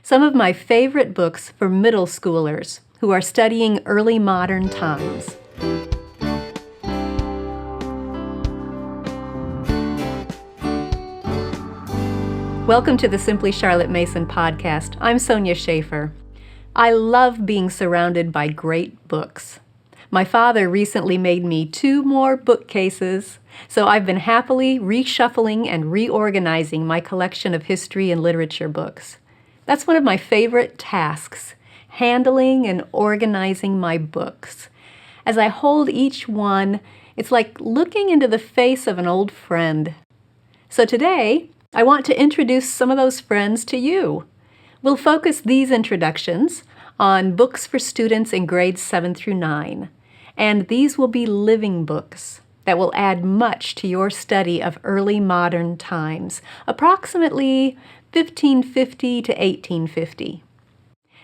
some of my favorite books for middle schoolers who are studying early modern times. Welcome to the Simply Charlotte Mason podcast. I'm Sonia Schaefer. I love being surrounded by great books. My father recently made me 2 more bookcases, so I've been happily reshuffling and reorganizing my collection of history and literature books. That's one of my favorite tasks, handling and organizing my books. As I hold each one, it's like looking into the face of an old friend. So today, I want to introduce some of those friends to you. We'll focus these introductions on books for students in grades 7 through 9. And these will be living books that will add much to your study of early modern times, approximately 1550 to 1850.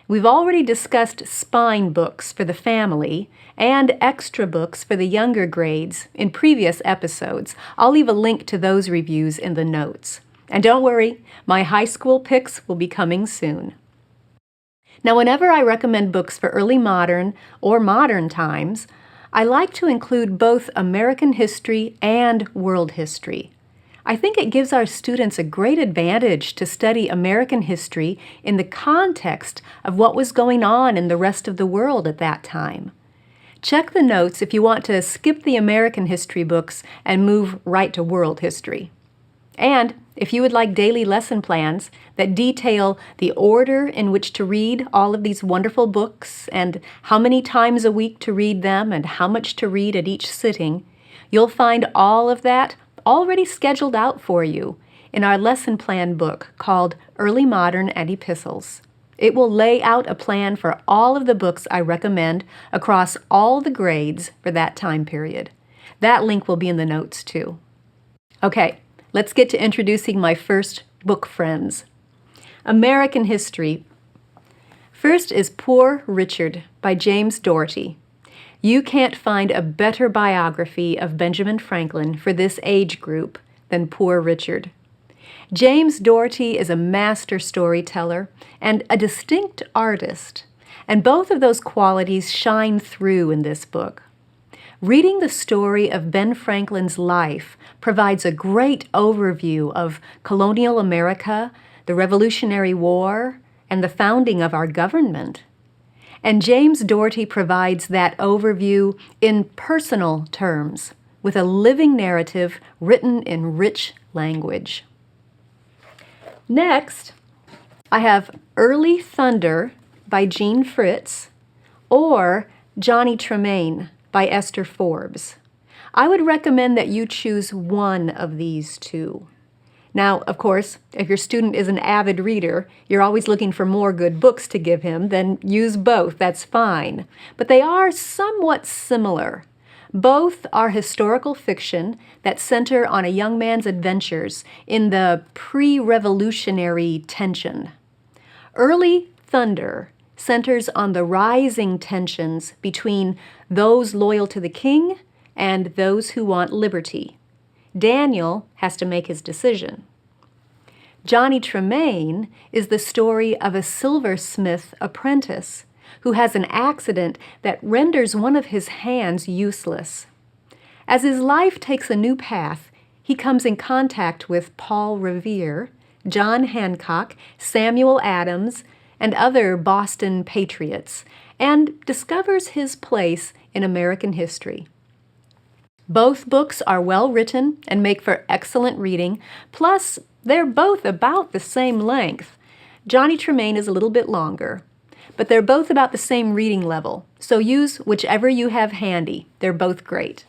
We've already discussed spine books for the family and extra books for the younger grades in previous episodes. I'll leave a link to those reviews in the notes. And don't worry, my high school picks will be coming soon. Now, whenever I recommend books for early modern or modern times, I like to include both American history and world history. I think it gives our students a great advantage to study American history in the context of what was going on in the rest of the world at that time. Check the notes if you want to skip the American history books and move right to world history. And if you would like daily lesson plans that detail the order in which to read all of these wonderful books and how many times a week to read them and how much to read at each sitting, you'll find all of that already scheduled out for you in our lesson plan book called Early Modern Epistles. It will lay out a plan for all of the books I recommend across all the grades for that time period. That link will be in the notes too. Okay. Let's get to introducing my first book friends. American history. First is Poor Richard by James Doherty. You can't find a better biography of Benjamin Franklin for this age group than Poor Richard. James Doherty is a master storyteller and a distinct artist, and both of those qualities shine through in this book. Reading the story of Ben Franklin's life provides a great overview of colonial America, the Revolutionary War, and the founding of our government. And James Doherty provides that overview in personal terms, with a living narrative written in rich language. Next, I have Early Thunder by Jean Fritz or Johnny Tremain by Esther Forbes. I would recommend that you choose one of these two. Now, of course, if your student is an avid reader, you're always looking for more good books to give him, then use both, that's fine. But they are somewhat similar. Both are historical fiction that center on a young man's adventures in the pre-revolutionary tension. Early Thunder centers on the rising tensions between those loyal to the king and those who want liberty. Daniel has to make his decision. Johnny Tremain is the story of a silversmith apprentice who has an accident that renders one of his hands useless. As his life takes a new path, he comes in contact with Paul Revere, John Hancock, Samuel Adams, and other Boston patriots, and discovers his place in American history. Both books are well written and make for excellent reading, plus they're both about the same length. Johnny Tremain is a little bit longer, but they're both about the same reading level, so use whichever you have handy. They're both great.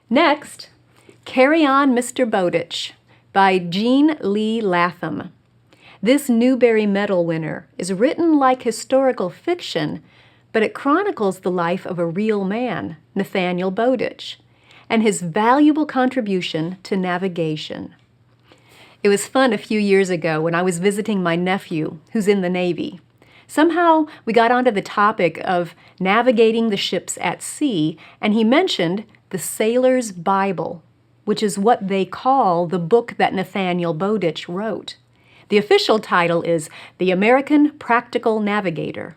Next, Carry On, Mr. Bowditch by Jean Lee Latham. This Newbery Medal winner is written like historical fiction, but it chronicles the life of a real man, Nathaniel Bowditch, and his valuable contribution to navigation. It was fun a few years ago when I was visiting my nephew, who's in the Navy. Somehow we got onto the topic of navigating the ships at sea, and he mentioned the Sailor's Bible, which is what they call the book that Nathaniel Bowditch wrote. The official title is The American Practical Navigator.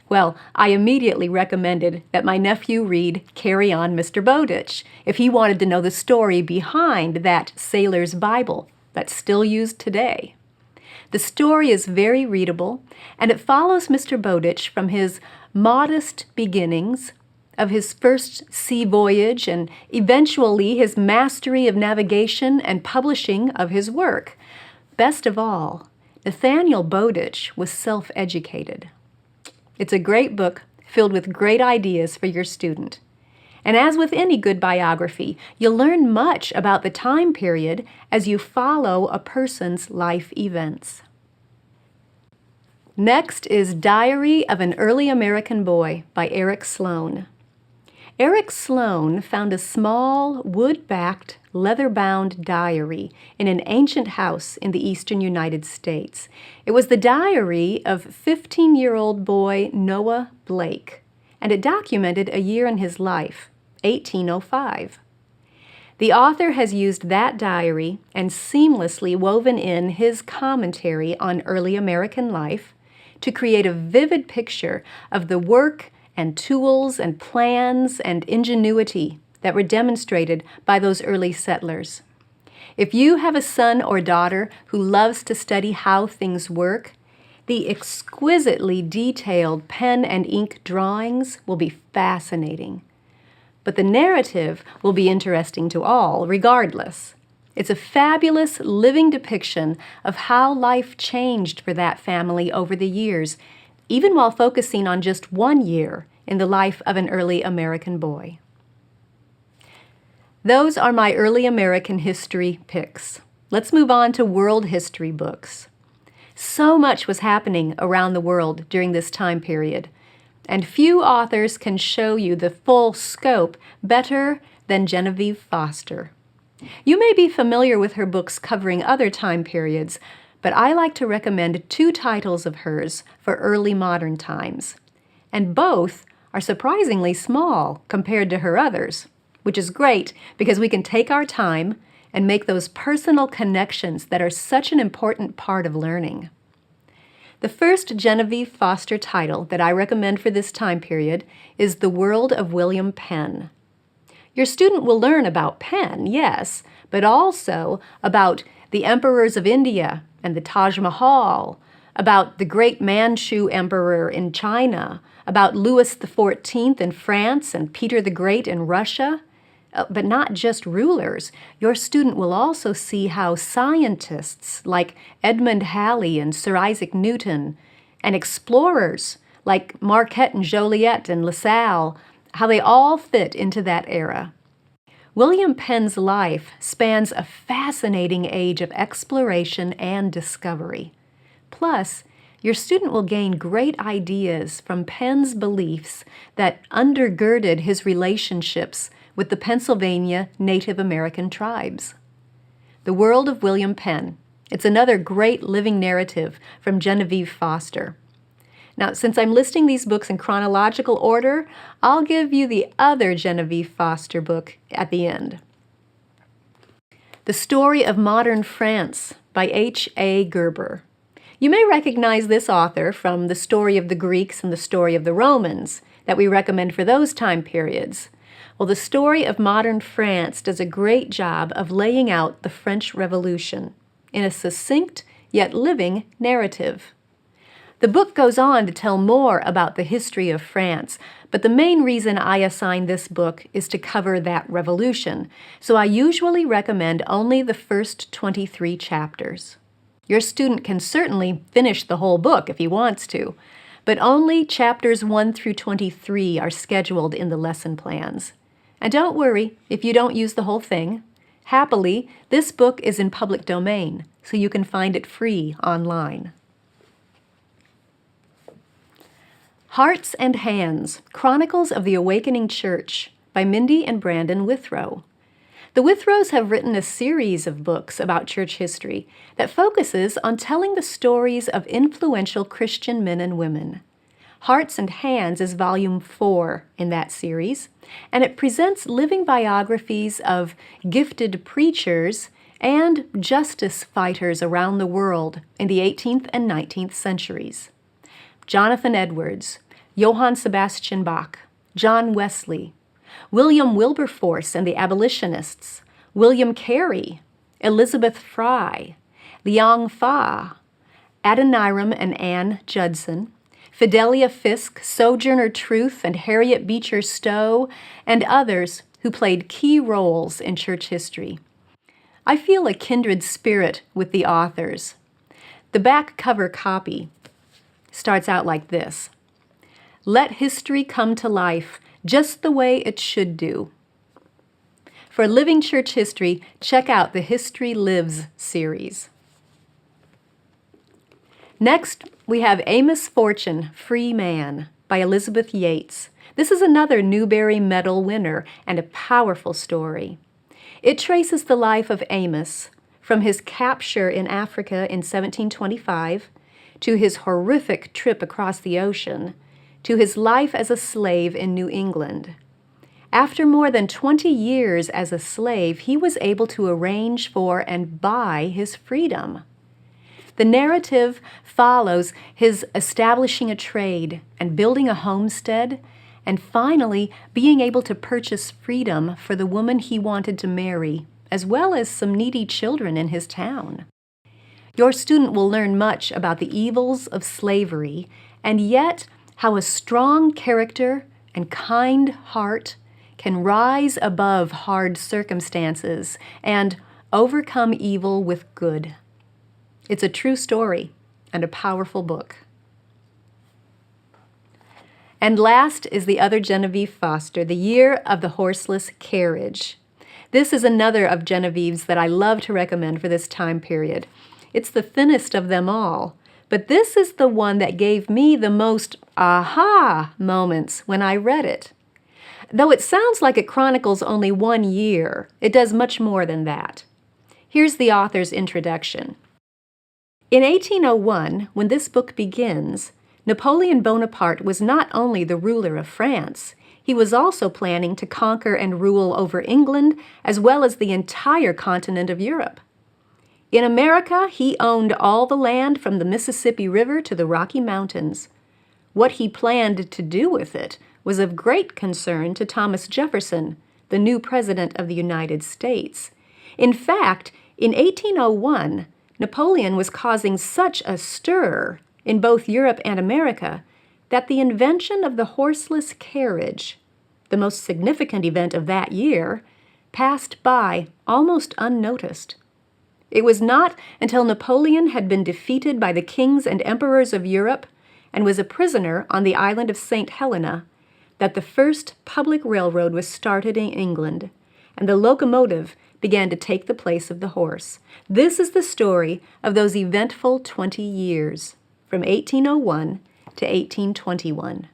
Well, I immediately recommended that my nephew read Carry On, Mr. Bowditch if he wanted to know the story behind that sailor's Bible that's still used today. The story is very readable, and it follows Mr. Bowditch from his modest beginnings of his first sea voyage and eventually his mastery of navigation and publishing of his work. Best of all, Nathaniel Bowditch was self-educated. It's a great book filled with great ideas for your student. And as with any good biography, you'll learn much about the time period as you follow a person's life events. Next is Diary of an Early American Boy by Eric Sloane. Eric Sloane found a small, wood-backed, leather-bound diary in an ancient house in the eastern United States. It was the diary of 15-year-old boy Noah Blake, and it documented a year in his life, 1805. The author has used that diary and seamlessly woven in his commentary on early American life to create a vivid picture of the work and tools and plans and ingenuity that were demonstrated by those early settlers. If you have a son or daughter who loves to study how things work, the exquisitely detailed pen and ink drawings will be fascinating. But the narrative will be interesting to all, regardless. It's a fabulous living depiction of how life changed for that family over the years, even while focusing on just 1 year in the life of an early American boy. Those are my early American history picks. Let's move on to world history books. So much was happening around the world during this time period, and few authors can show you the full scope better than Genevieve Foster. You may be familiar with her books covering other time periods, but I like to recommend 2 titles of hers for early modern times, and both are surprisingly small compared to her others, which is great because we can take our time and make those personal connections that are such an important part of learning. The first Genevieve Foster title that I recommend for this time period is The World of William Penn. Your student will learn about Penn, yes, but also about the emperors of India and the Taj Mahal, about the great Manchu emperor in China, about Louis XIV in France and Peter the Great in Russia. But not just rulers. Your student will also see how scientists like Edmund Halley and Sir Isaac Newton, and explorers like Marquette and Joliet and LaSalle, how they all fit into that era. William Penn's life spans a fascinating age of exploration and discovery. Plus, your student will gain great ideas from Penn's beliefs that undergirded his relationships with the Pennsylvania Native American tribes. The World of William Penn. It's another great living narrative from Genevieve Foster. Now, since I'm listing these books in chronological order, I'll give you the other Genevieve Foster book at the end. The Story of Modern France by H.A. Gerber. You may recognize this author from The Story of the Greeks and The Story of the Romans that we recommend for those time periods. Well, The Story of Modern France does a great job of laying out the French Revolution in a succinct yet living narrative. The book goes on to tell more about the history of France, but the main reason I assign this book is to cover that revolution, so I usually recommend only the first 23 chapters. Your student can certainly finish the whole book if he wants to, but only chapters 1 through 23 are scheduled in the lesson plans. And don't worry if you don't use the whole thing. Happily, this book is in public domain, so you can find it free online. Hearts and Hands, Chronicles of the Awakening Church by Mindy and Brandon Withrow. The Withrows have written a series of books about church history that focuses on telling the stories of influential Christian men and women. Hearts and Hands is volume 4 in that series, and it presents living biographies of gifted preachers and justice fighters around the world in the 18th and 19th centuries. Jonathan Edwards, Johann Sebastian Bach, John Wesley, William Wilberforce and the Abolitionists, William Carey, Elizabeth Fry, Liang Fa, Adoniram and Anne Judson, Fidelia Fisk, Sojourner Truth, and Harriet Beecher Stowe, and others who played key roles in church history. I feel a kindred spirit with the authors. The back cover copy starts out like this: "Let history come to life just the way it should do." For living church history, check out the History Lives series. Next, we have Amos Fortune, Free Man, by Elizabeth Yates. This is another Newbery Medal winner and a powerful story. It traces the life of Amos from his capture in Africa in 1725 to his horrific trip across the ocean to his life as a slave in New England. After more than 20 years as a slave, he was able to arrange for and buy his freedom. The narrative follows his establishing a trade and building a homestead, and finally being able to purchase freedom for the woman he wanted to marry, as well as some needy children in his town. Your student will learn much about the evils of slavery, and yet how a strong character and kind heart can rise above hard circumstances and overcome evil with good. It's a true story and a powerful book. And last is the other Genevieve Foster, The Year of the Horseless, Carriage. This is another of Genevieve's that I love to recommend for this time period. It's the thinnest of them all, but this is the one that gave me the most aha moments when I read it. Though it sounds like it chronicles only 1 year, it does much more than that. Here's the author's introduction. In 1801, when this book begins, Napoleon Bonaparte was not only the ruler of France, he was also planning to conquer and rule over England as well as the entire continent of Europe. In America, he owned all the land from the Mississippi River to the Rocky Mountains. What he planned to do with it was of great concern to Thomas Jefferson, the new President of the United States. In fact, in 1801, Napoleon was causing such a stir in both Europe and America that the invention of the horseless carriage, the most significant event of that year, passed by almost unnoticed. It was not until Napoleon had been defeated by the kings and emperors of Europe and was a prisoner on the island of St. Helena that the first public railroad was started in England, and the locomotive began to take the place of the horse. This is the story of those eventful 20 years, from 1801 to 1821.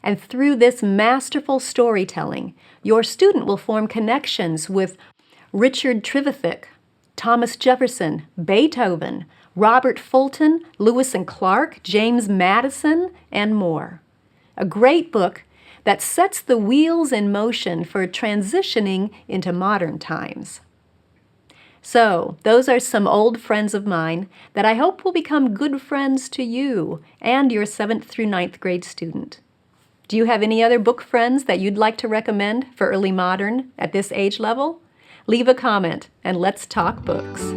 And through this masterful storytelling, your student will form connections with Richard Trevithick, Thomas Jefferson, Beethoven, Robert Fulton, Lewis and Clark, James Madison, and more. A great book that sets the wheels in motion for transitioning into modern times. So, those are some old friends of mine that I hope will become good friends to you and your 7th through 9th grade student. Do you have any other book friends that you'd like to recommend for early modern at this age level? Leave a comment and let's talk books.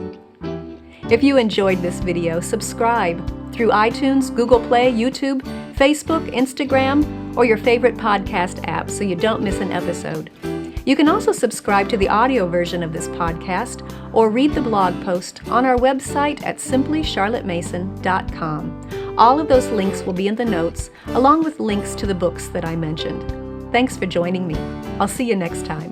If you enjoyed this video, subscribe through iTunes, Google Play, YouTube, Facebook, Instagram, or your favorite podcast app so you don't miss an episode. You can also subscribe to the audio version of this podcast or read the blog post on our website at simplycharlottemason.com. All of those links will be in the notes, along with links to the books that I mentioned. Thanks for joining me. I'll see you next time.